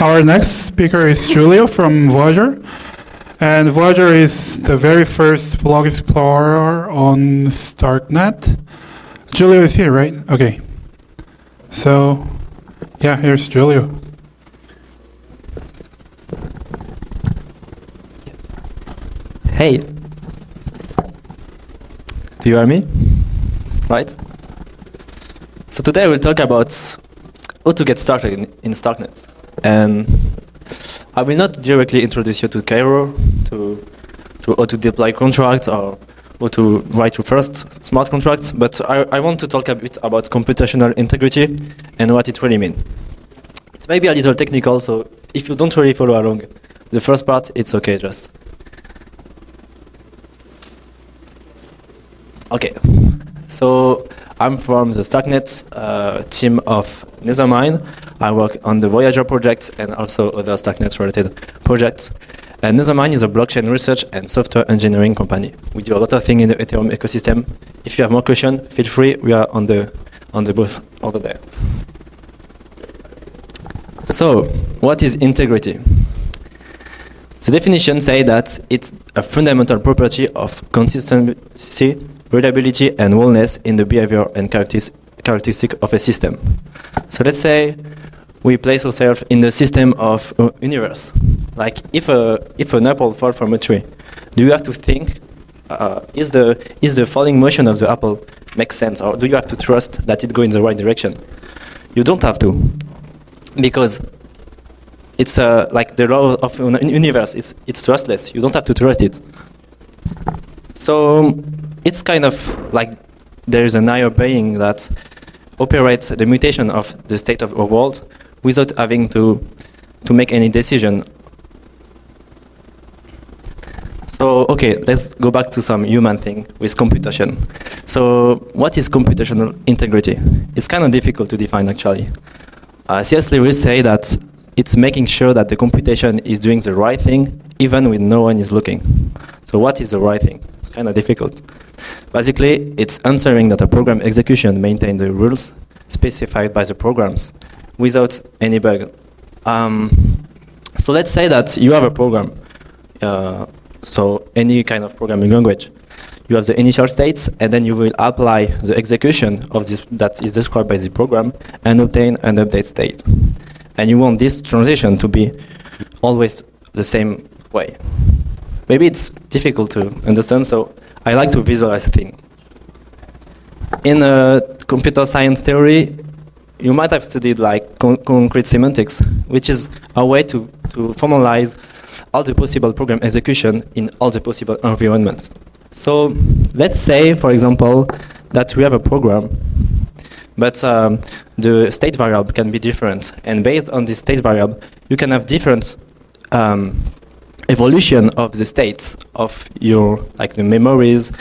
Our next speaker is Julio from Voyager. And Voyager is the very first blog explorer on Starknet. Julio is here, right? Okay. So, yeah, here's Julio. Hey. Do you hear me? Right? So today we'll talk about how to get started in Starknet. And I will not directly introduce you to Cairo, to how to deploy contracts or how to write your first smart contracts, but I want to talk a bit about computational integrity and what it really means. It may be a little technical, so if you don't really follow along the first part, it's okay just. Okay, so I'm from the Starknet team of Nethermind. I work on the Voyager project and also other Starknet-related projects. And Nethermind is a blockchain research and software engineering company. We do a lot of things in the Ethereum ecosystem. If you have more questions, feel free. We are on the booth over there. So, what is integrity? The definition says that it's a fundamental property of consistency, reliability, and wholeness in the behavior and characteristic of a system. So let's say we place ourselves in the system of a universe. Like if an apple falls from a tree, do you have to think, is the falling motion of the apple make sense, or do you have to trust that it goes in the right direction? You don't have to, because it's like the law of the universe. It's trustless. You don't have to trust it. So it's kind of like there is an higher being that operates the mutation of the state of our world without having to make any decision. So okay, let's go back to some human thing with computation. So what is computational integrity? It's kind of difficult to define actually. C.S. Lewis say that it's making sure that the computation is doing the right thing even when no one is looking. So what is the right thing? It's kind of difficult. Basically, it's ensuring that a program execution maintains the rules specified by the programs without any bug. So let's say that you have a program, so any kind of programming language. You have the initial states, and then you will apply the execution of this that is described by the program and obtain an update state. And you want this transition to be always the same way. Maybe it's difficult to understand, so I like to visualize things. In computer science theory, you might have studied like concrete semantics, which is a way to formalize all the possible program execution in all the possible environments. So let's say, for example, that we have a program, but the state variable can be different. And based on this state variable, you can have different evolution of the states of your, like the memories,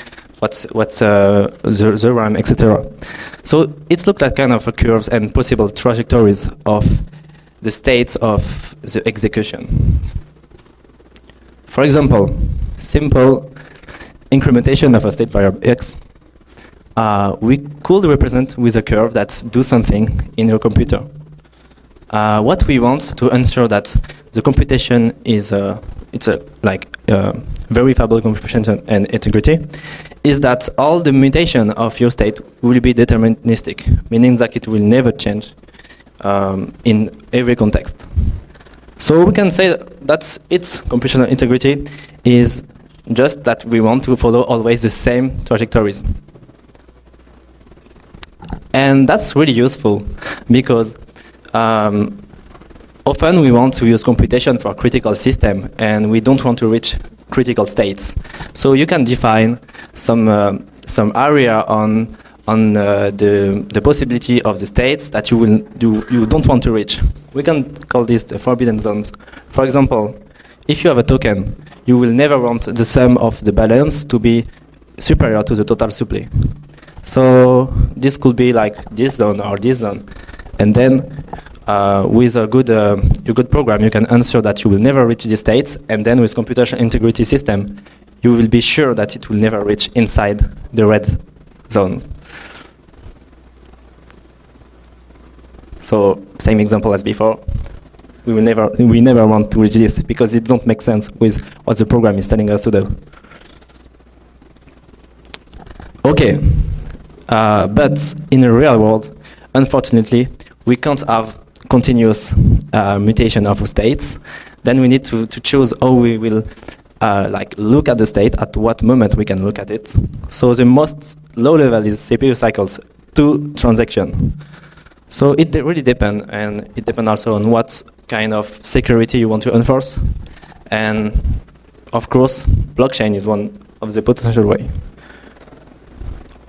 the RAM, etc. So it's looked at kind of a curves and possible trajectories of the states of the execution. For example, simple incrementation of a state variable x, we could represent with a curve that do something in your computer. What we want to ensure that the computation is verifiable computation and integrity is that all the mutation of your state will be deterministic, meaning that it will never change in every context. So we can say that its computational integrity is just that we want to follow always the same trajectories. And that's really useful because often we want to use computation for a critical system and we don't want to reach critical states. So you can define some area on the possibility of the states that you don't want to reach. We can call this the forbidden zones. For example, if you have a token, you will never want the sum of the balance to be superior to the total supply. So this could be like this zone or this zone. And then with a good program, you can ensure that you will never reach these states. And then with computational integrity system, you will be sure that it will never reach inside the red zones. So same example as before. we never want to reach this because it doesn't make sense with what the program is telling us to do. Okay, but in the real world, unfortunately, we can't have continuous mutation of states. Then we need to choose how we will like look at the state, at what moment we can look at it. So the most low level is CPU cycles to transaction. So it really depends, and it depends also on what kind of security you want to enforce. And of course, blockchain is one of the potential way.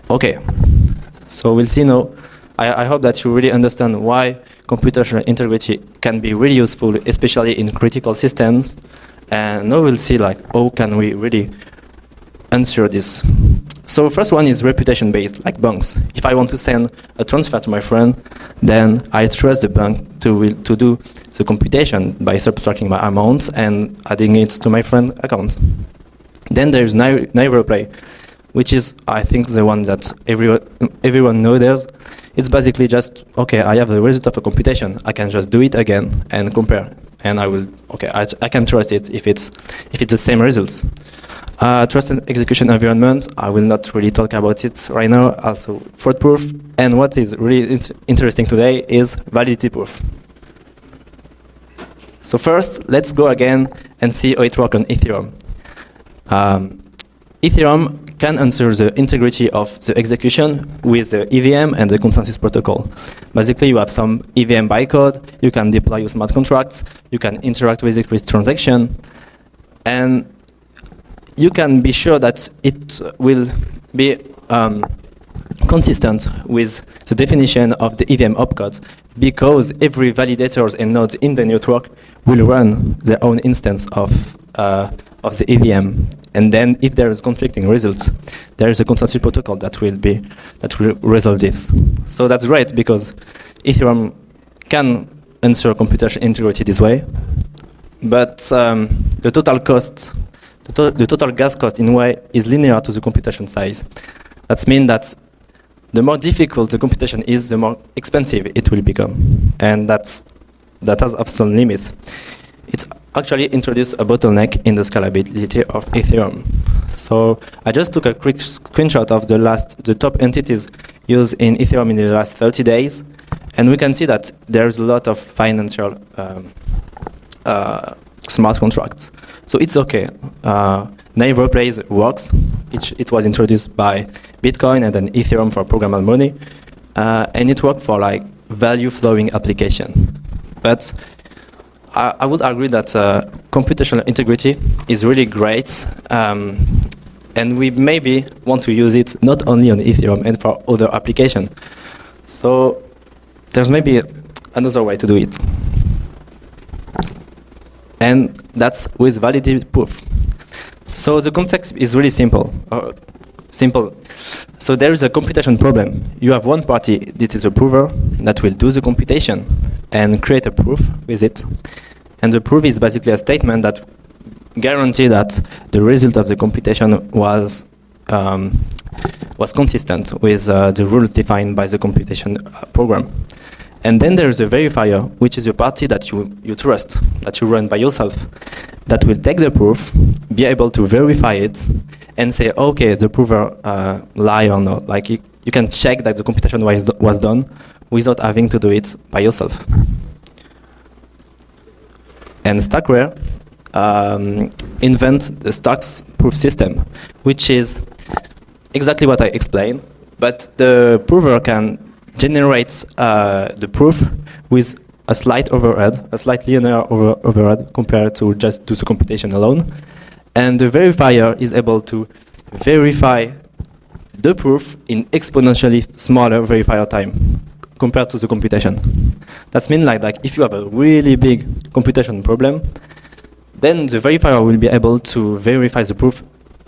Okay, so we'll see now. I hope that you really understand why computational integrity can be really useful, especially in critical systems. And now we'll see like how can we really answer this. So first one is reputation based, like banks. If I want to send a transfer to my friend, then I trust the bank to do the computation by subtracting my amount and adding it to my friend account. Then there's neighbor play, which is I think the one that everyone knows. It's basically just, okay, I have the result of a computation. I can just do it again and compare. And I will, okay, I can trust it if it's the same results. Trust and execution environment, I will not really talk about it right now. Also, fraud proof. And what is really interesting today is validity proof. So first, let's go again and see how it works on Ethereum. Ethereum can answer the integrity of the execution with the EVM and the consensus protocol. Basically, you have some EVM bytecode, you can deploy your smart contracts, you can interact with it with transaction, and you can be sure that it will be consistent with the definition of the EVM opcodes, because every validators and nodes in the network will run their own instance of the EVM. And then if there is conflicting results, there is a consensus protocol that will resolve this. So that's great because Ethereum can ensure computational integrity this way, but the total cost, the total gas cost in a way is linear to the computation size. That means that the more difficult the computation is, the more expensive it will become, and that has some limits. It's actually introduced a bottleneck in the scalability of Ethereum. So I just took a quick screenshot of the top entities used in Ethereum in the last 30 days, and we can see that there's a lot of financial smart contracts. So it's okay. Neighbor Plays works. It was introduced by Bitcoin and then Ethereum for programmable money, and it worked for like value flowing application. But I would agree that computational integrity is really great, and we maybe want to use it not only on Ethereum and for other applications. So there's maybe another way to do it, and that's with validity proof. So the context is really simple. So there is a computation problem. You have one party, this is a prover, that will do the computation and create a proof with it. And the proof is basically a statement that guarantees that the result of the computation was consistent with the rules defined by the computation program. And then there is a verifier, which is a party that you trust, that you run by yourself, that will take the proof, be able to verify it, and say, okay, the prover lie or not. Like you can check that the computation was done without having to do it by yourself. And Starkware invent the Stark's proof system, which is exactly what I explained, but the prover can generate the proof with a slight overhead, a slight linear overhead compared to just do the computation alone. And the verifier is able to verify the proof in exponentially smaller verifier time compared to the computation. That means like if you have a really big computation problem, then the verifier will be able to verify the proof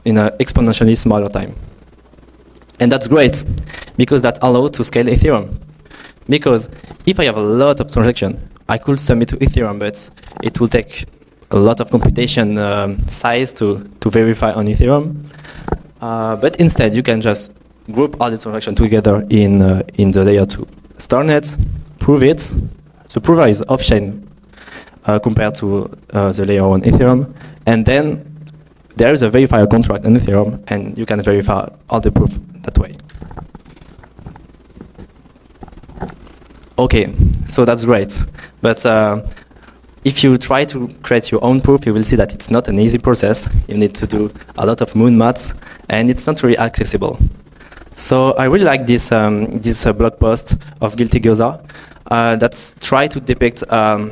in an exponentially smaller time. And that's great, because that allows to scale Ethereum. Because if I have a lot of transactions, I could submit to Ethereum, but it will take a lot of computation size to verify on Ethereum. But instead, you can just group all the transactions together in the layer 2. Starknet, prove it. The prover is off-chain compared to the layer 1 Ethereum. And then there is a verifier contract on Ethereum, and you can verify all the proof that way. Okay, so that's great. But if you try to create your own proof, you will see that it's not an easy process. You need to do a lot of moon maths, and it's not really accessible. So I really like this blog post of Guilty Gyoza that's try to depict a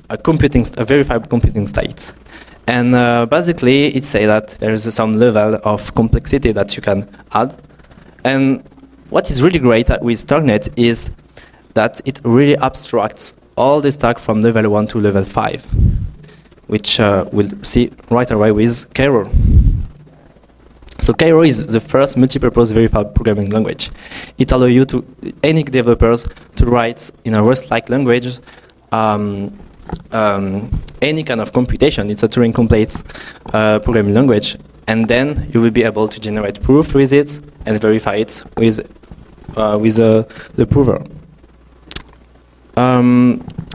verified computing state. And basically, it says that there is some level of complexity that you can add. And what is really great with Starknet is that it really abstracts all the stack from level 1 to level 5, which we'll see right away with Cairo. So Cairo is the first multi-purpose verified programming language. It allows you to any developers to write in a Rust-like language any kind of computation. It's a Turing-complete programming language, and then you will be able to generate proof with it and verify it with the prover.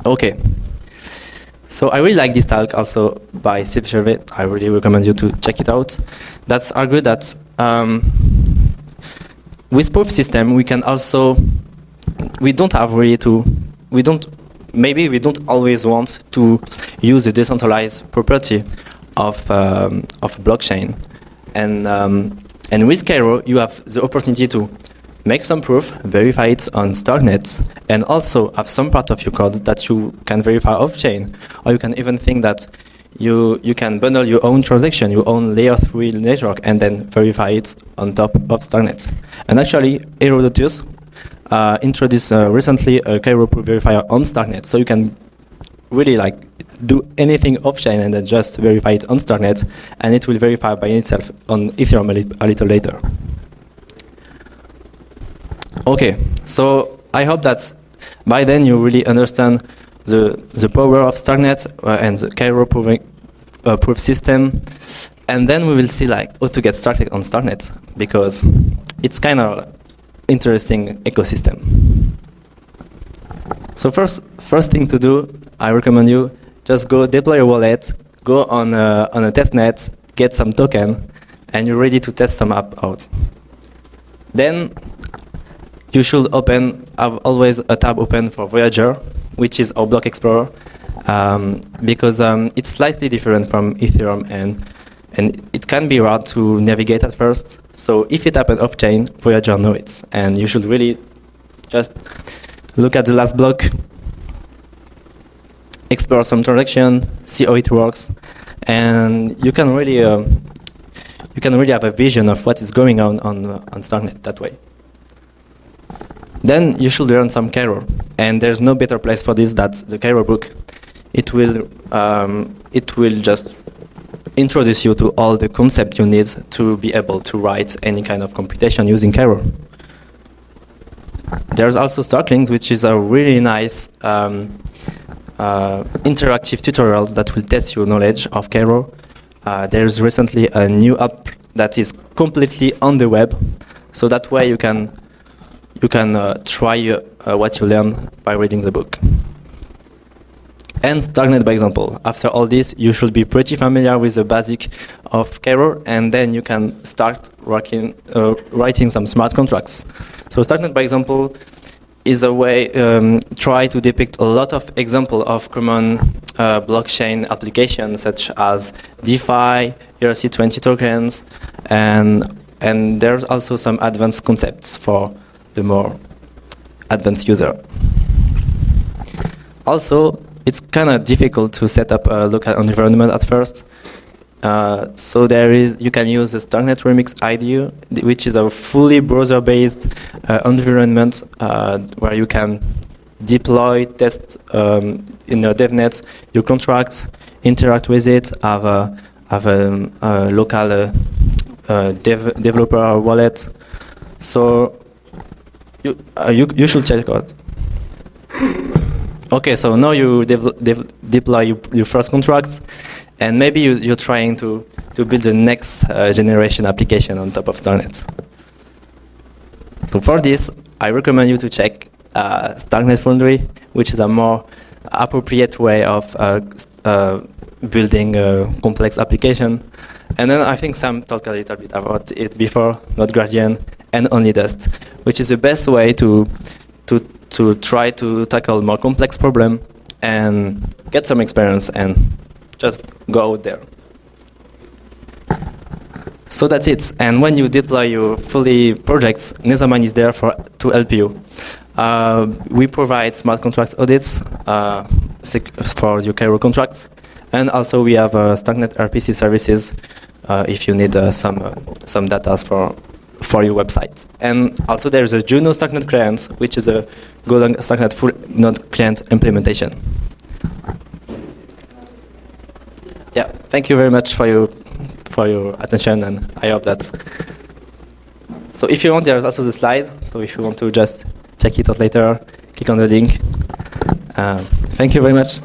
Okay. So I really like this talk also by Steve Gervais. I really recommend you to check it out. That's argued that with proof system we can also, maybe we don't always want to use the decentralized property of blockchain. And with Cairo you have the opportunity to make some proof, verify it on Starknet, and also have some part of your code that you can verify off-chain. Or you can even think that you can bundle your own transaction, your own layer 3 network, and then verify it on top of Starknet. And actually, Herodotus introduced recently a Cairo proof verifier on Starknet, so you can really do anything off-chain and then just verify it on Starknet, and it will verify by itself on Ethereum a little later. Okay, so I hope that by then you really understand the power of Starknet and the Cairo proof system, and then we will see how to get started on Starknet, because it's kind of interesting ecosystem. So first thing to do, I recommend you just go deploy a wallet, go on a testnet, get some token, and you're ready to test some app out. Then you should have always a tab open for Voyager, which is our block explorer, because it's slightly different from Ethereum, and it can be hard to navigate at first. So if it happens off-chain, Voyager knows it, and you should really just look at the last block, explore some transaction, see how it works, and you can really have a vision of what is going on Starknet that way. Then you should learn some Cairo, and there's no better place for this than the Cairo book. It will just introduce you to all the concepts you need to be able to write any kind of computation using Cairo. There's also Starklinks, which is a really nice interactive tutorials that will test your knowledge of Cairo. There's recently a new app that is completely on the web, so that way you can try what you learn by reading the book. And Starknet by example. After all this, you should be pretty familiar with the basic of Cairo, and then you can start writing some smart contracts. So Starknet by example is a way try to depict a lot of examples of common blockchain applications such as DeFi, ERC20 tokens, and there's also some advanced concepts for the more advanced user. Also, it's kind of difficult to set up a local environment at first. So you can use the Starknet Remix IDE, which is a fully browser-based environment where you can deploy, test in your DevNet your contracts, interact with it, have a local developer wallet. So you should check it out. Okay, so now you deploy your first contracts, and maybe you're trying to build the next generation application on top of Starknet. So for this, I recommend you to check Starknet Foundry, which is a more appropriate way of building a complex application. And then I think Sam talked a little bit about it before, Node Gradient and Only Dust, which is the best way to try to tackle more complex problem and get some experience and just go out there. So that's it. And when you deploy your fully projects, Nethermind is there to help you. We provide smart contracts audits for your Cairo contracts. And also we have Starknet RPC services if you need some data for your website. And also there's a Juno Starknet client, which is a Golang Starknet full node client implementation. Yeah, thank you very much for your attention, and I hope that. So if you want, there's also the slide. So if you want to just check it out later, click on the link. Thank you very much.